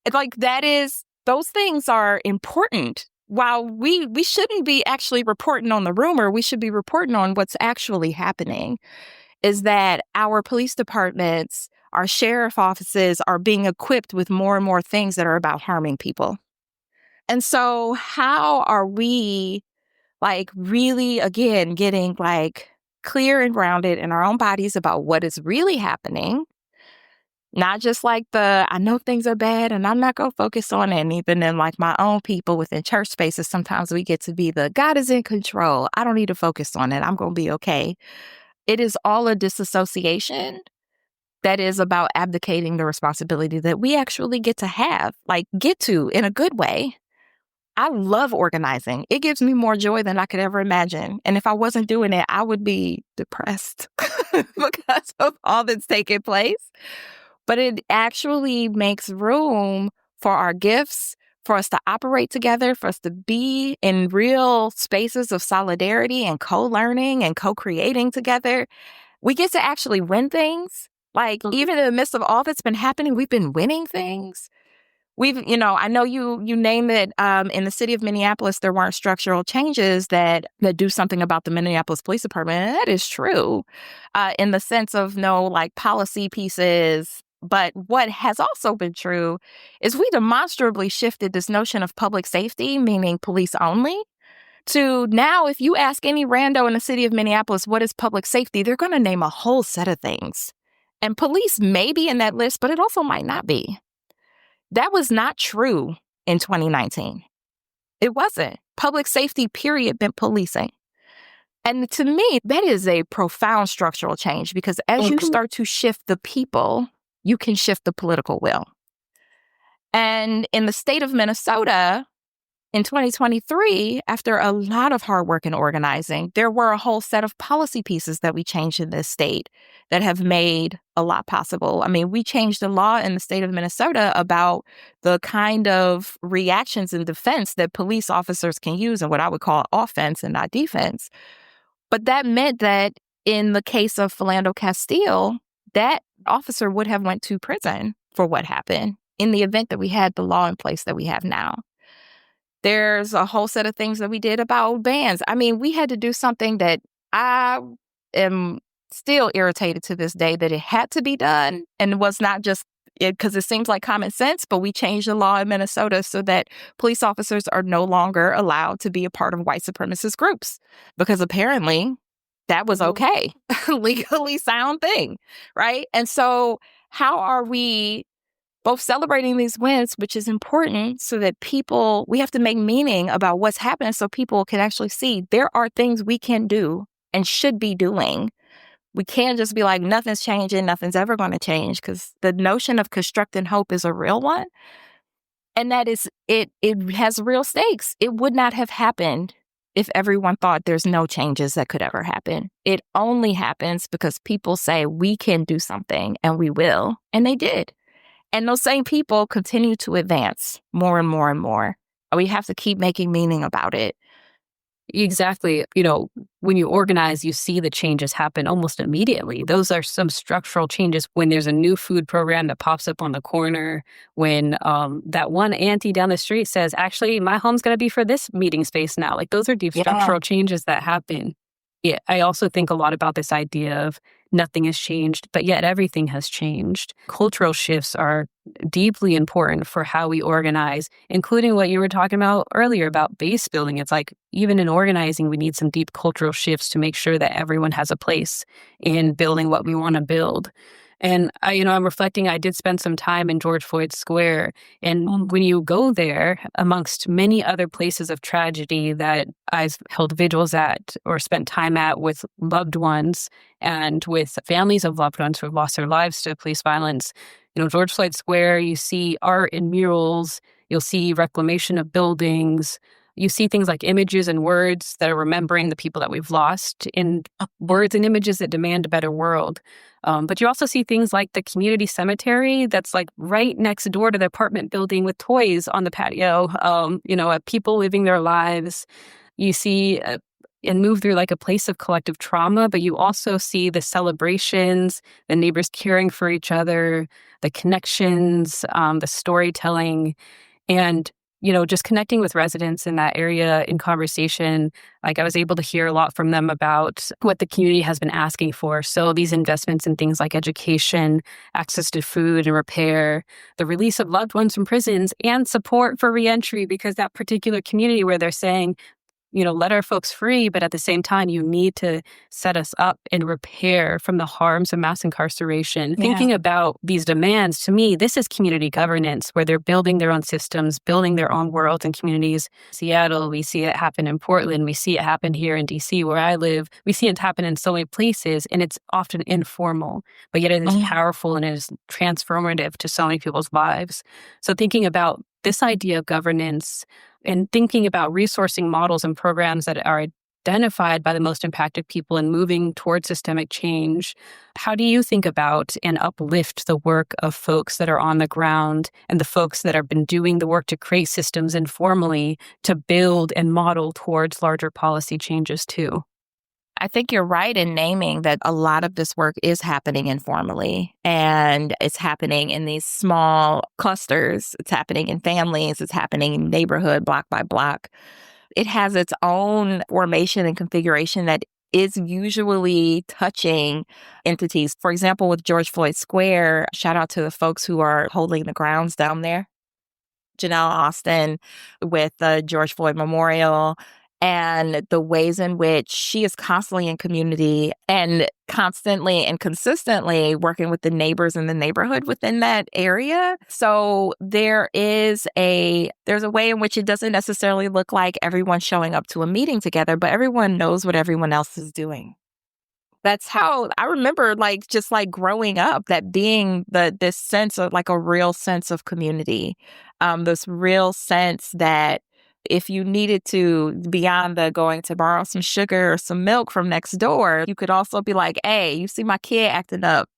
It's like those things are important. While we shouldn't be actually reporting on the rumor, we should be reporting on what's actually happening, is that our police departments, our sheriff offices are being equipped with more and more things that are about harming people. And so how are we really, again, getting clear and grounded in our own bodies about what is really happening Not just like I know things are bad and I'm not going to focus on it. And even in like my own people within church spaces, sometimes we get to be God is in control. I don't need to focus on it. I'm going to be okay. It is all a disassociation that is about abdicating the responsibility that we actually get to have, get to in a good way. I love organizing. It gives me more joy than I could ever imagine. And if I wasn't doing it, I would be depressed because of all that's taking place. But it actually makes room for our gifts, for us to operate together, for us to be in real spaces of solidarity and co-learning and co-creating together. We get to actually win things. Even in the midst of all that's been happening, we've been winning things. I know you name it, in the city of Minneapolis, there weren't structural changes that do something about the Minneapolis Police Department. And that is true, in the sense of no policy pieces. But what has also been true is we demonstrably shifted this notion of public safety, meaning police only, to now if you ask any rando in the city of Minneapolis, what is public safety, they're going to name a whole set of things. And police may be in that list, but it also might not be. That was not true in 2019. It wasn't. Public safety, period, meant policing. And to me, that is a profound structural change because as you start to shift the people, you can shift the political will. And in the state of Minnesota, in 2023, after a lot of hard work and organizing, there were a whole set of policy pieces that we changed in this state that have made a lot possible. I mean, we changed the law in the state of Minnesota about the kind of reactions and defense that police officers can use and what I would call offense and not defense. But that meant that in the case of Philando Castile, that officer would have went to prison for what happened in the event that we had the law in place that we have now. There's a whole set of things that we did about bans. I mean, we had to do something that I am still irritated to this day that it had to be done. And it was not just because it seems like common sense, but we changed the law in Minnesota so that police officers are no longer allowed to be a part of white supremacist groups because apparently that was okay, legally sound thing, right? And so how are we both celebrating these wins, which is important so that we have to make meaning about what's happening so people can actually see there are things we can do and should be doing. We can't just be like, nothing's changing, nothing's ever going to change, because the notion of constructing hope is a real one. And that is, it has real stakes. It would not have happened if everyone thought there's no changes that could ever happen. It only happens because people say we can do something and we will. And they did. And those same people continue to advance more and more and more. We have to keep making meaning about it. Exactly. When you organize, you see the changes happen almost immediately. Those are some structural changes when there's a new food program that pops up on the corner, when that one auntie down the street says, actually, my home's going to be for this meeting space now. Those are deep structural changes that happen. Yeah, I also think a lot about this idea of nothing has changed, but yet everything has changed. Cultural shifts are deeply important for how we organize, including what you were talking about earlier about base building. It's even in organizing, we need some deep cultural shifts to make sure that everyone has a place in building what we want to build. And I'm reflecting, I did spend some time in George Floyd Square. And when you go there, amongst many other places of tragedy that I've held vigils at or spent time at with loved ones and with families of loved ones who have lost their lives to police violence, George Floyd Square, you see art and murals, you'll see reclamation of buildings, you see things like images and words that are remembering the people that we've lost, and words and images that demand a better world. But you also see things like the community cemetery that's right next door to the apartment building with toys on the patio, people living their lives. You see and move through a place of collective trauma, but you also see the celebrations, the neighbors caring for each other, the connections, the storytelling, and just connecting with residents in that area in conversation. I was able to hear a lot from them about what the community has been asking for. So these investments in things like education, access to food and repair, the release of loved ones from prisons, and support for reentry, because that particular community where they're saying, let our folks free, but at the same time, you need to set us up and repair from the harms of mass incarceration. Yeah. Thinking about these demands, to me, this is community governance, where they're building their own systems, building their own worlds and communities. Seattle, we see it happen in Portland. We see it happen here in DC, where I live. We see it happen in so many places, and it's often informal, but yet it is powerful and it is transformative to so many people's lives. So thinking about this idea of governance and thinking about resourcing models and programs that are identified by the most impacted people and moving towards systemic change, how do you think about and uplift the work of folks that are on the ground and the folks that have been doing the work to create systems informally to build and model towards larger policy changes too? I think you're right in naming that a lot of this work is happening informally, and it's happening in these small clusters. It's happening in families. It's happening in neighborhood, block by block. It has its own formation and configuration that is usually touching entities. For example, with George Floyd Square, shout out to the folks who are holding the grounds down there. JaNaé Austin with the George Floyd Memorial, and the ways in which she is constantly in community and constantly and consistently working with the neighbors in the neighborhood within that area. So there's a way in which it doesn't necessarily look like everyone showing up to a meeting together, but everyone knows what everyone else is doing. That's how I remember, just growing up, that being this sense of a real sense of community, this real sense that if you needed to, beyond the going to borrow some sugar or some milk from next door, you could also be like, hey, you see my kid acting up,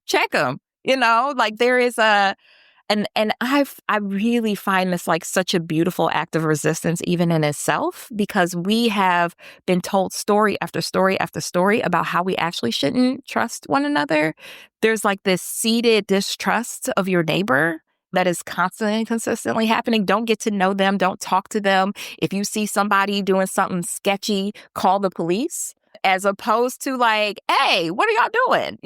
check him, there is and I really find this such a beautiful act of resistance, even in itself, because we have been told story after story after story about how we actually shouldn't trust one another. There's this seated distrust of your neighbor that is constantly and consistently happening. Don't get to know them. Don't talk to them. If you see somebody doing something sketchy, call the police, as opposed to hey, what are y'all doing?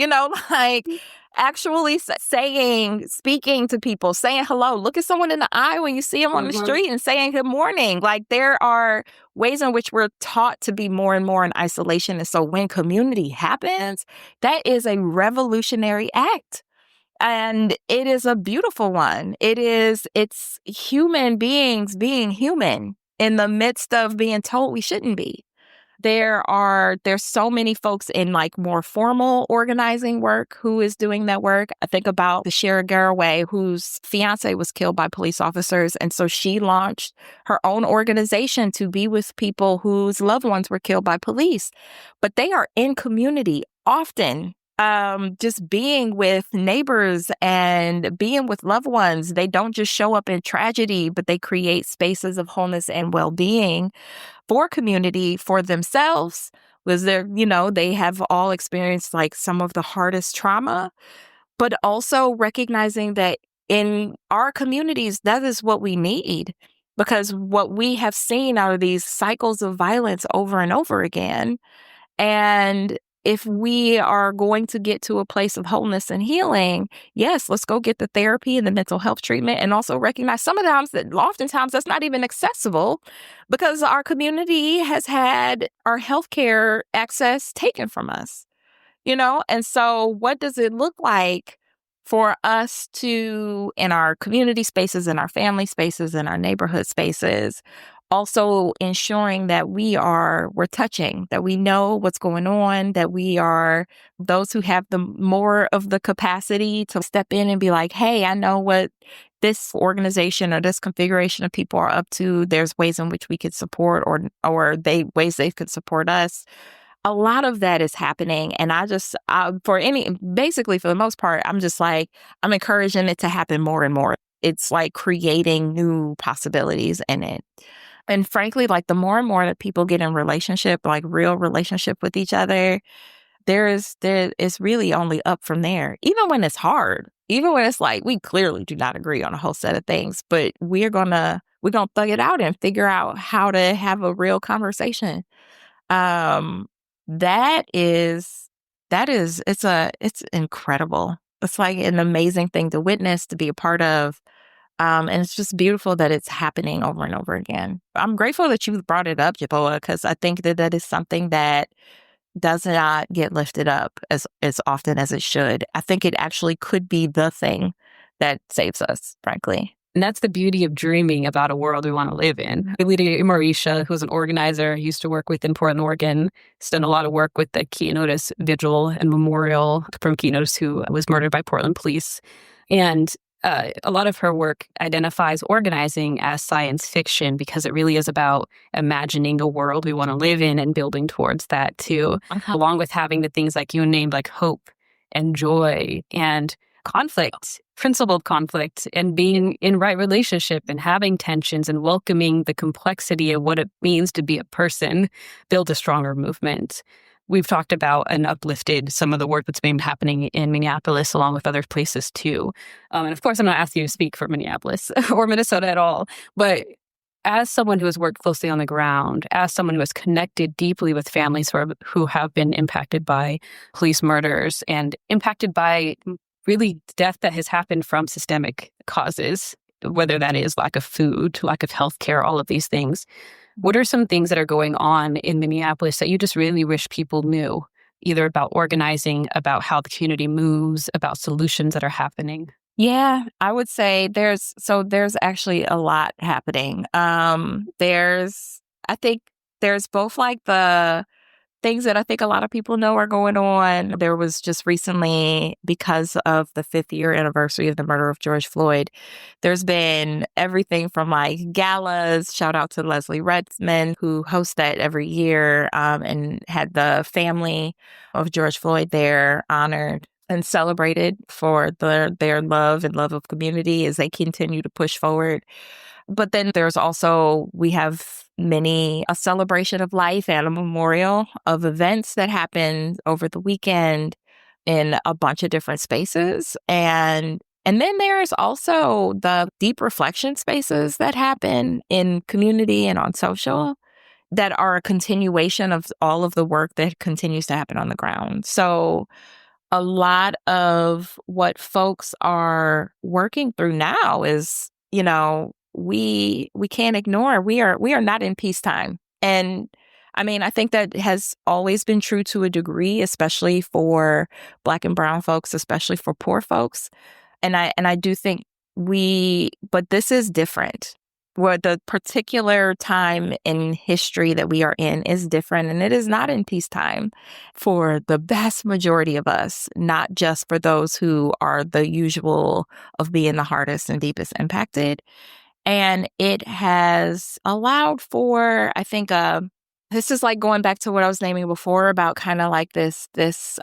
Actually speaking to people, saying hello, look at someone in the eye when you see them on the street and saying good morning. There are ways in which we're taught to be more and more in isolation. And so when community happens, that is a revolutionary act. And it is a beautiful one. It's human beings being human in the midst of being told we shouldn't be. There's so many folks in more formal organizing work who is doing that work. I think about the Shara Garraway, whose fiance was killed by police officers. And so she launched her own organization to be with people whose loved ones were killed by police. But they are in community often. Just being with neighbors and being with loved ones. They don't just show up in tragedy, but they create spaces of wholeness and well-being for community, for themselves. Was there, they have all experienced some of the hardest trauma, but also recognizing that in our communities, that is what we need. Because what we have seen are these cycles of violence over and over again. And if we are going to get to a place of wholeness and healing, yes, let's go get the therapy and the mental health treatment, and also recognize oftentimes that's not even accessible because our community has had our healthcare access taken from us, And so what does it look like for us to, in our community spaces, in our family spaces, in our neighborhood spaces, also ensuring that we're touching, that we know what's going on, that we are those who have the more of the capacity to step in and be like, hey, I know what this organization or this configuration of people are up to. There's ways in which we could support ways they could support us. A lot of that is happening. And for the most part, I'm just I'm encouraging it to happen more and more. It's creating new possibilities in it. And frankly, the more and more that people get in relationship, real relationship with each other, there is really only up from there. Even when it's hard, even when it's we clearly do not agree on a whole set of things, but we're gonna thug it out and figure out how to have a real conversation. It's incredible. It's an amazing thing to witness, to be a part of. And it's just beautiful that it's happening over and over again. I'm grateful that you brought it up, Jaboa, because I think that that is something that does not get lifted up as often as it should. I think it actually could be the thing that saves us, frankly. And that's the beauty of dreaming about a world we want to live in. Lydia Marisha, who's an organizer, used to work in Portland, Oregon, has done a lot of work with the Keaton Otis Vigil and Memorial from Keaton Otis, who was murdered by Portland police. And a lot of her work identifies organizing as science fiction because it really is about imagining a world we want to live in and building towards that too, along with having the things like you named, like hope and joy and conflict, principled conflict, and being in right relationship and having tensions and welcoming the complexity of what it means to be a person, build a stronger movement. We've talked about and uplifted some of the work that's been happening in Minneapolis, along with other places too. And of course, I'm not asking you to speak for Minneapolis or Minnesota at all, but as someone who has worked closely on the ground, as someone who has connected deeply with families who have been impacted by police murders and impacted by really death that has happened from systemic causes, whether that is lack of food, lack of healthcare, all of these things. What are some things that are going on in Minneapolis that you just really wish people knew, either about organizing, about how the community moves, about solutions that are happening? Yeah, I would say there's actually a lot happening. I think there's both like the things that I think a lot of people know are going on. There was just recently, because of the 5th year anniversary of the murder of George Floyd, there's been everything from like galas. Shout out to Leslie Redmond, who hosts that every year, and had the family of George Floyd there honored and celebrated for their love and love of community as they continue to push forward. But then we have a celebration of life and a memorial of events that happened over the weekend in a bunch of different spaces. And then there's also the deep reflection spaces that happen in community and on social that are a continuation of all of the work that continues to happen on the ground. So a lot of what folks are working through now is, we can't ignore. We are not in peacetime. And I mean, I think that has always been true to a degree, especially for Black and brown folks, especially for poor folks. And I do think but this is different. Where the particular time in history that we are in is different, and it is not in peacetime for the vast majority of us, not just for those who are the usual of being the hardest and deepest impacted. And it has allowed for, I think, this is like going back to what I was naming before about kind of like this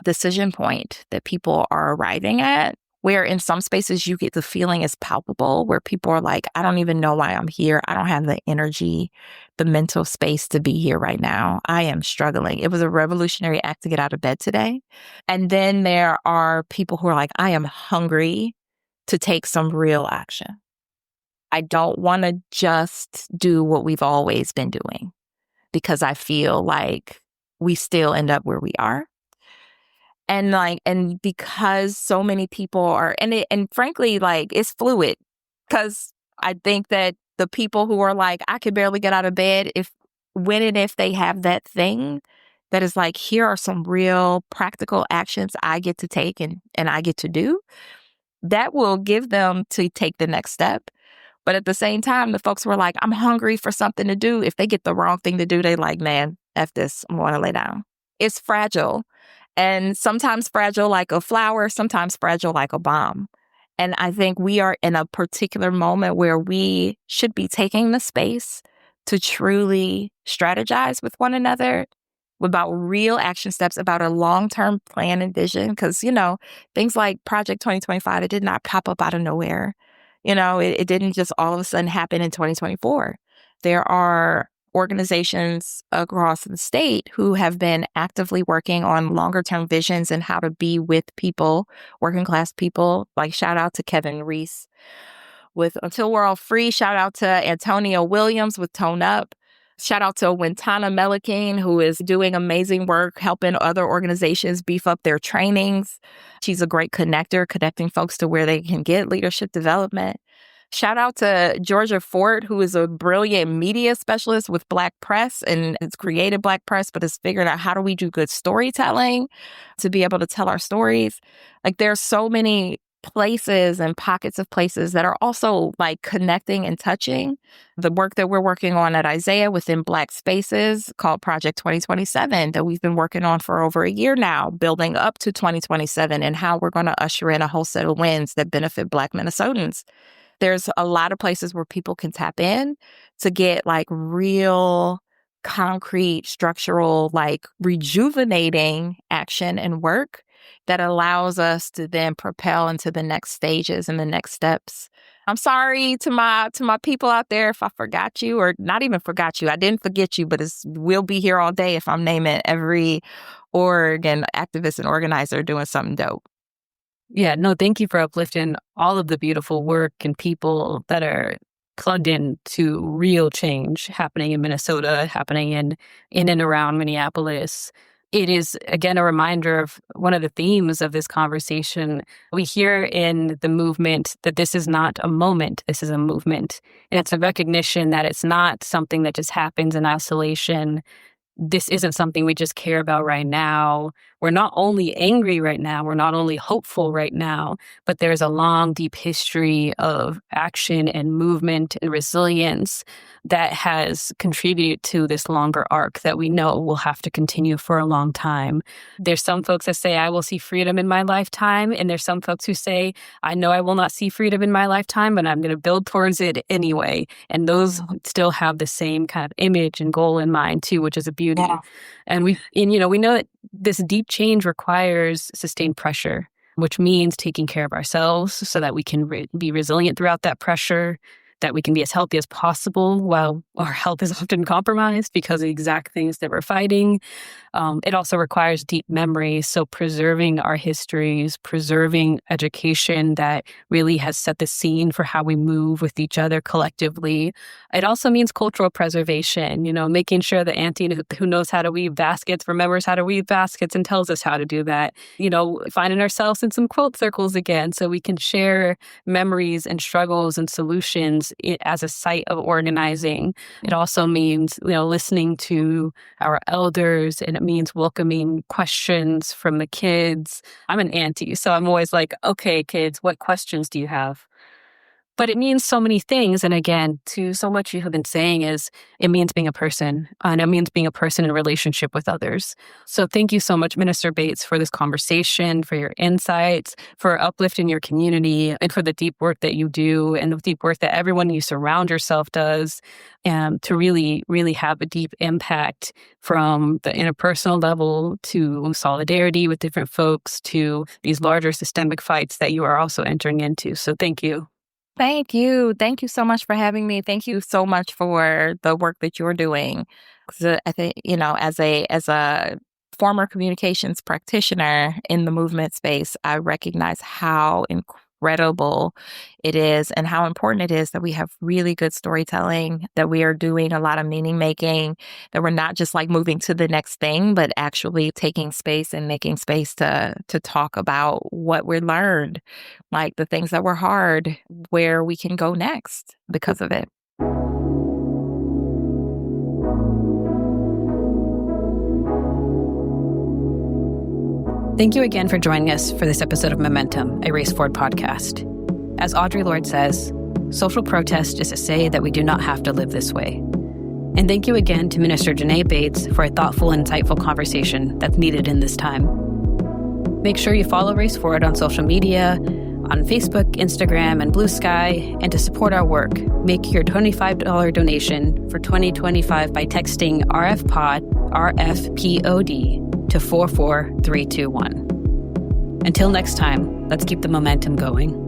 decision point that people are arriving at, where in some spaces you get the feeling is palpable, where people are like, I don't even know why I'm here. I don't have the energy, the mental space to be here right now. I am struggling. It was a revolutionary act to get out of bed today. And then there are people who are like, I am hungry to take some real action. I don't want to just do what we've always been doing, because I feel like we still end up where we are. And because so many people are, and frankly, like, it's fluid, because I think that the people who are like, I could barely get out of bed, if they have that thing that is like, here are some real practical actions I get to take and I get to do, that will give them to take the next step. But at the same time, the folks who are like, I'm hungry for something to do, if they get the wrong thing to do, they like, man, F this, I'm going to lay down. It's fragile. And sometimes fragile like a flower, sometimes fragile like a bomb. And I think we are in a particular moment where we should be taking the space to truly strategize with one another about real action steps, about a long-term plan and vision. Because, things like Project 2025, it did not pop up out of nowhere. It didn't just all of a sudden happen in 2024. There are organizations across the state who have been actively working on longer term visions and how to be with people, working class people. Like, shout out to Kevin Reese with Until We're All Free. Shout out to Antonia Williams with Tone Up. Shout out to Wintana Melleking, who is doing amazing work helping other organizations beef up their trainings. She's a great connecting folks to where they can get leadership development. Shout out to George Floyd, who is a brilliant media specialist with Black press and has created Black press, but has figured out how do we do good storytelling to be able to tell our stories. Like, there's so many places and pockets of places that are also like connecting and touching. The work that we're working on at Isaiah within Black spaces called Project 2027 that we've been working on for over a year now, building up to 2027 and how we're going to usher in a whole set of wins that benefit Black Minnesotans. There's a lot of places where people can tap in to get like real, concrete, structural, like rejuvenating action and work that allows us to then propel into the next stages and the next steps. I'm sorry to my people out there if I forgot you, or not even forgot you. I didn't forget you, but we'll be here all day if I'm naming every org and activist and organizer doing something dope. Yeah, no, thank you for uplifting all of the beautiful work and people that are plugged in to real change happening in Minnesota, happening in and around Minneapolis. It is, again, a reminder of one of the themes of this conversation. We hear in the movement that this is not a moment, this is a movement. And it's a recognition that it's not something that just happens in isolation. This isn't something we just care about right now. We're not only angry right now, we're not only hopeful right now, but there's a long, deep history of action and movement and resilience that has contributed to this longer arc that we know will have to continue for a long time. There's some folks that say, I will see freedom in my lifetime. And there's some folks who say, I know I will not see freedom in my lifetime, but I'm going to build towards it anyway. And those still have the same kind of image and goal in mind too, which is a beauty. Yeah. And we know that this deep change requires sustained pressure, which means taking care of ourselves so that we can be resilient throughout that pressure, that we can be as healthy as possible while our health is often compromised because of the exact things that we're fighting. It also requires deep memory. So preserving our histories, preserving education that really has set the scene for how we move with each other collectively. It also means cultural preservation, making sure that Auntie who knows how to weave baskets remembers how to weave baskets and tells us how to do that. Finding ourselves in some quote circles again so we can share memories and struggles and solutions as a site of organizing. It also means, listening to our elders, and it means welcoming questions from the kids. I'm an auntie, so I'm always like, okay, kids, what questions do you have? But it means so many things. And again, to so much you have been saying is it means being a person, and it means being a person in relationship with others. So thank you so much, Minister Bates, for this conversation, for your insights, for uplifting your community, and for the deep work that you do and the deep work that everyone you surround yourself does, and to really, really have a deep impact from the interpersonal level to solidarity with different folks to these larger systemic fights that you are also entering into. So thank you. Thank you. Thank you so much for having me. Thank you so much for the work that you're doing. Because I think, as a former communications practitioner in the movement space, I recognize how incredible it is and how important it is that we have really good storytelling, that we are doing a lot of meaning making, that we're not just like moving to the next thing, but actually taking space and making space to talk about what we learned, like the things that were hard, where we can go next because of it. Thank you again for joining us for this episode of Momentum, a Race Forward podcast. As Audre Lorde says, social protest is to say that we do not have to live this way. And thank you again to Minister JaNaé Bates for a thoughtful and insightful conversation that's needed in this time. Make sure you follow Race Forward on social media, on Facebook, Instagram, and Blue Sky. And to support our work, make your $25 donation for 2025 by texting RFPOD, RFPOD, to 44321. Until next time, let's keep the momentum going.